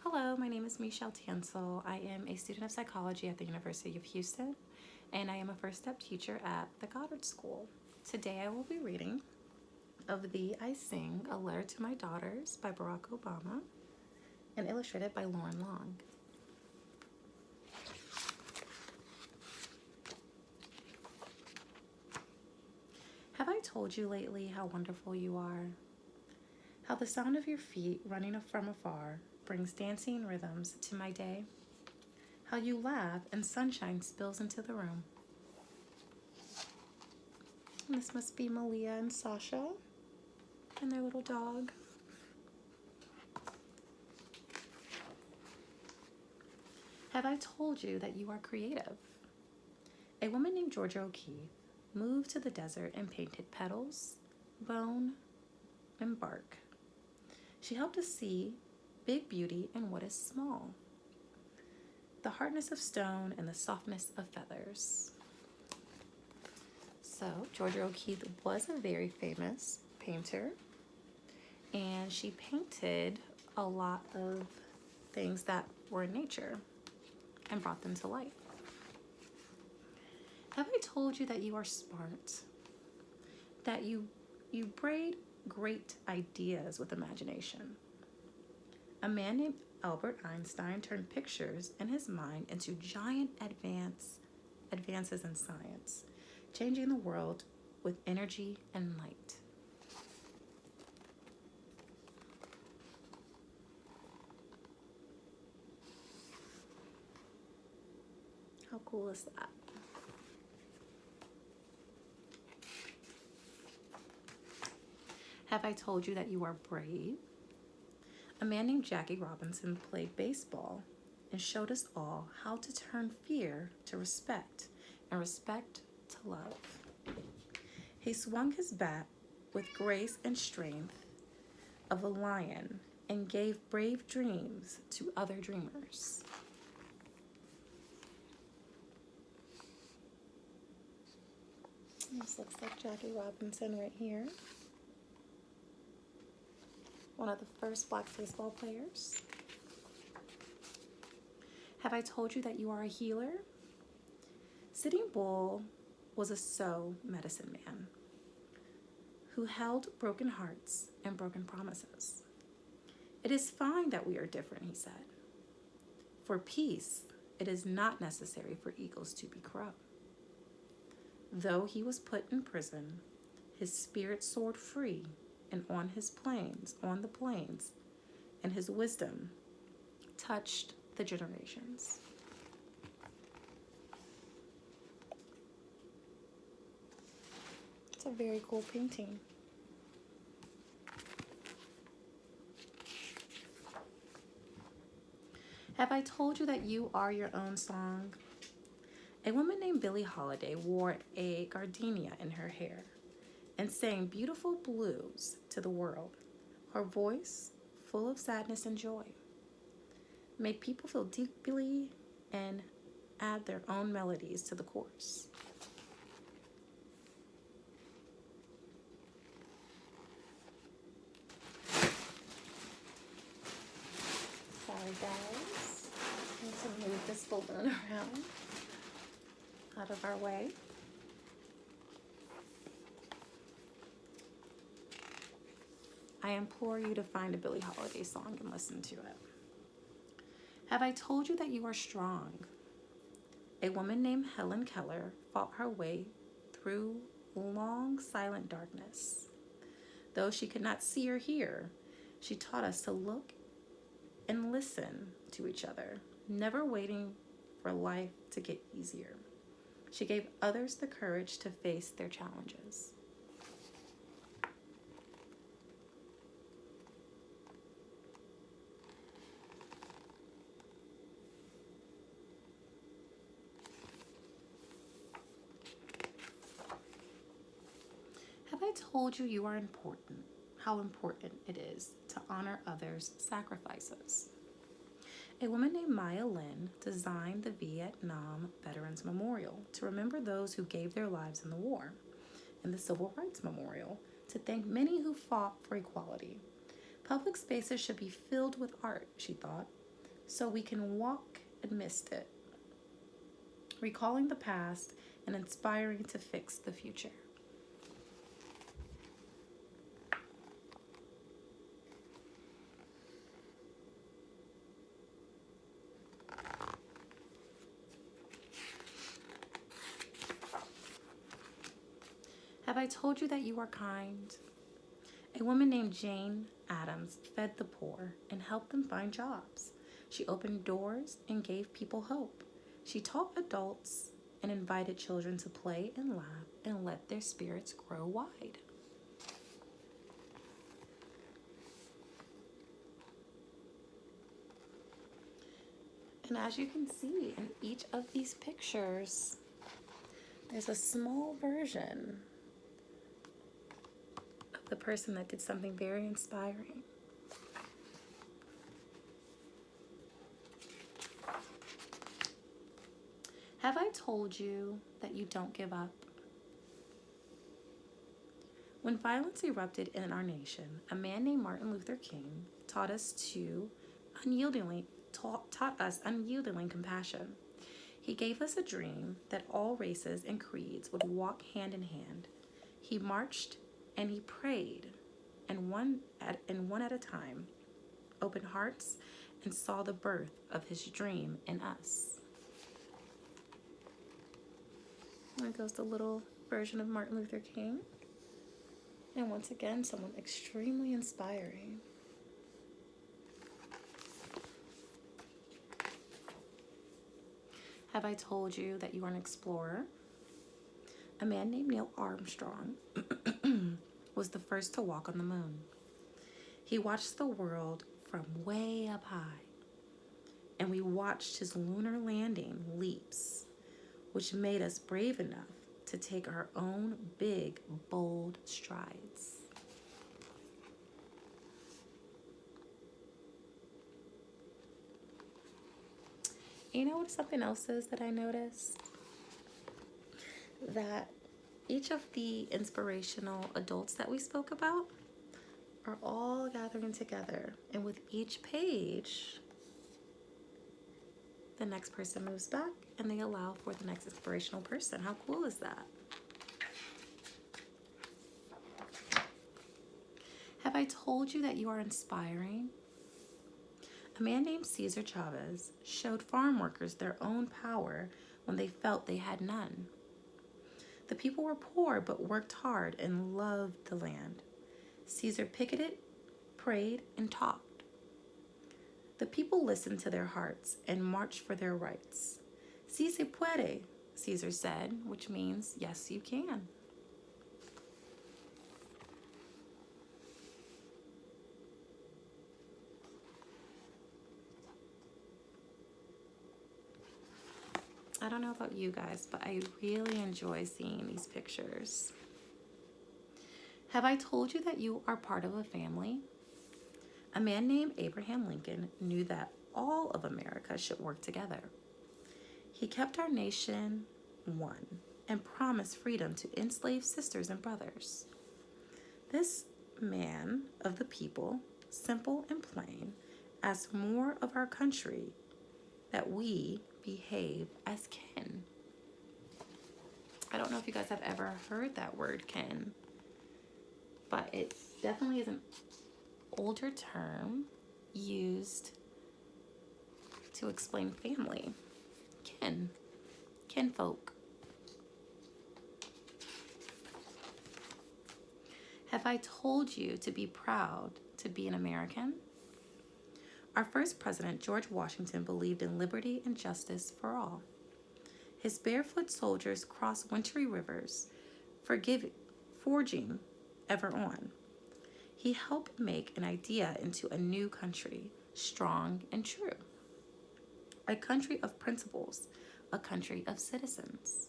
Hello, my name is Mechelle Tansil. I am a student of psychology at the University of Houston, and I am a first step teacher at the Goddard School. Today I will be reading Of Thee I Sing, A Letter to My Daughters by Barack Obama, and illustrated by Lauren Long. Have I told you lately how wonderful you are? How the sound of your feet running from afar brings dancing rhythms to my day? How you laugh and sunshine spills into the room? This must be Malia and Sasha and their little dog. Have I told you that you are creative? A woman named Georgia O'Keeffe moved to the desert and painted petals, bone, and bark. She helped us see big beauty in what is small, the hardness of stone and the softness of feathers. So, Georgia O'Keeffe was a very famous painter, and she painted a lot of things that were in nature and brought them to life. Have I told you that you are smart? That you braid great ideas with imagination? A man named Albert Einstein turned pictures in his mind into giant advances in science, changing the world with energy and light. How cool is that? Have I told you that you are brave? A man named Jackie Robinson played baseball and showed us all how to turn fear to respect and respect to love. He swung his bat with grace and strength of a lion and gave brave dreams to other dreamers. This looks like Jackie Robinson right here. One of the first Black baseball players. Have I told you that you are a healer? Sitting Bull was a medicine man who held broken hearts and broken promises. It is fine that we are different, he said. For peace, it is not necessary for eagles to be crow. Though he was put in prison, his spirit soared free and on the plains, and his wisdom touched the generations. It's a very cool painting. Have I told you that you are your own song? A woman named Billie Holiday wore a gardenia in her hair and sang beautiful blues to the world. Her voice, full of sadness and joy, made people feel deeply and add their own melodies to the chorus. Sorry guys, I need to move this balloon around out of our way. I implore you to find a Billie Holiday song and listen to it. Have I told you that you are strong? A woman named Helen Keller fought her way through long, silent darkness. Though she could not see or hear, she taught us to look and listen to each other, never waiting for life to get easier. She gave others the courage to face their challenges. Have I told you you are important? How important it is to honor others' sacrifices. A woman named Maya Lin designed the Vietnam Veterans Memorial to remember those who gave their lives in the war, and the Civil Rights Memorial to thank many who fought for equality. Public spaces should be filled with art, she thought. so we can walk amidst it, recalling the past and inspiring to fix the future. Have I told you that you are kind? A woman named Jane Addams fed the poor and helped them find jobs. She opened doors and gave people hope. She taught adults and invited children to play and laugh and let their spirits grow wide. And as you can see in each of these pictures, there's a small version of the person that did something very inspiring. Have I told you that you don't give up? When violence erupted in our nation, a man named Martin Luther King taught us unyielding compassion. He gave us a dream that all races and creeds would walk hand in hand. He marched and he prayed, and one at a time, opened hearts and saw the birth of his dream in us. There goes the little version of Martin Luther King. And once again, someone extremely inspiring. Have I told you that you are an explorer? A man named Neil Armstrong was the first to walk on the moon. He watched the world from way up high, and we watched his lunar landing leaps, which made us brave enough to take our own big, bold strides. You know what something else is that I noticed? That each of the inspirational adults that we spoke about are all gathering together. And with each page, the next person moves back and they allow for the next inspirational person. How cool is that? Have I told you that you are inspiring? A man named Cesar Chavez showed farm workers their own power when they felt they had none. The people were poor but worked hard and loved the land. Cesar picketed, prayed, and talked. The people listened to their hearts and marched for their rights. Si se puede, Cesar said, which means, yes, you can. I don't know about you guys, but I really enjoy seeing these pictures. Have I told you that you are part of a family? A man named Abraham Lincoln knew that all of America should work together. He kept our nation one and promised freedom to enslaved sisters and brothers. This man of the people, simple and plain, asked more of our country that we behave as kin. I don't know if you guys have ever heard that word kin, but it definitely is an older term used to explain family. Kin, kinfolk. Have I told you to be proud to be an American? Our first president, George Washington, believed in liberty and justice for all. His barefoot soldiers crossed wintry rivers, forging ever on. He helped make an idea into a new country, strong and true. A country of principles, a country of citizens.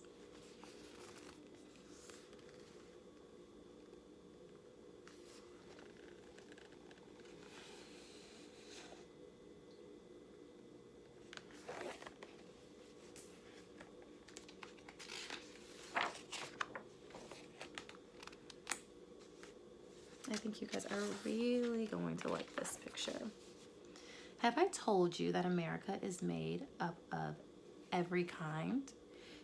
I think you guys are really going to like this picture. Have I told you that America is made up of every kind?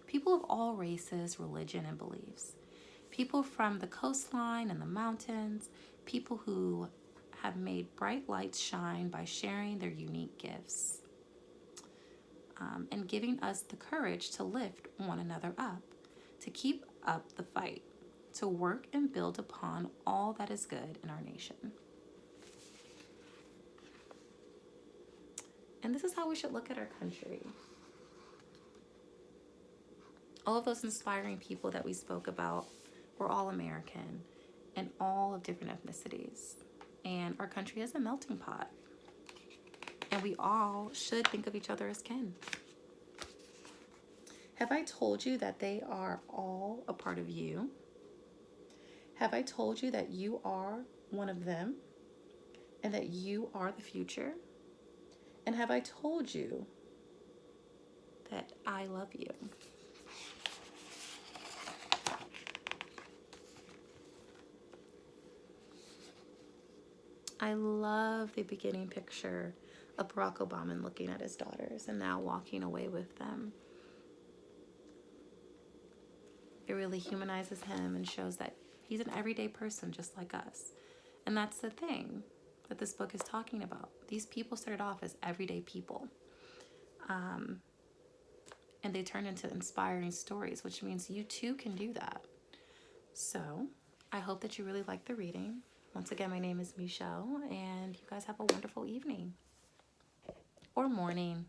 People of all races, religion, and beliefs. People from the coastline and the mountains. People who have made bright lights shine by sharing their unique gifts and giving us the courage to lift one another up, to keep up the fight, to work and build upon all that is good in our nation. And this is how we should look at our country. All of those inspiring people that we spoke about were all American and all of different ethnicities. And our country is a melting pot. And we all should think of each other as kin. Have I told you that they are all a part of you? Have I told you that you are one of them and that you are the future? And have I told you that I love you? I love the beginning picture of Barack Obama looking at his daughters and now walking away with them. It really humanizes him and shows that he's an everyday person just like us. And that's the thing that this book is talking about. These people started off as everyday people. And they turned into inspiring stories, which means you too can do that. So I hope that you really like the reading. Once again, my name is Mechelle, and you guys have a wonderful evening or morning.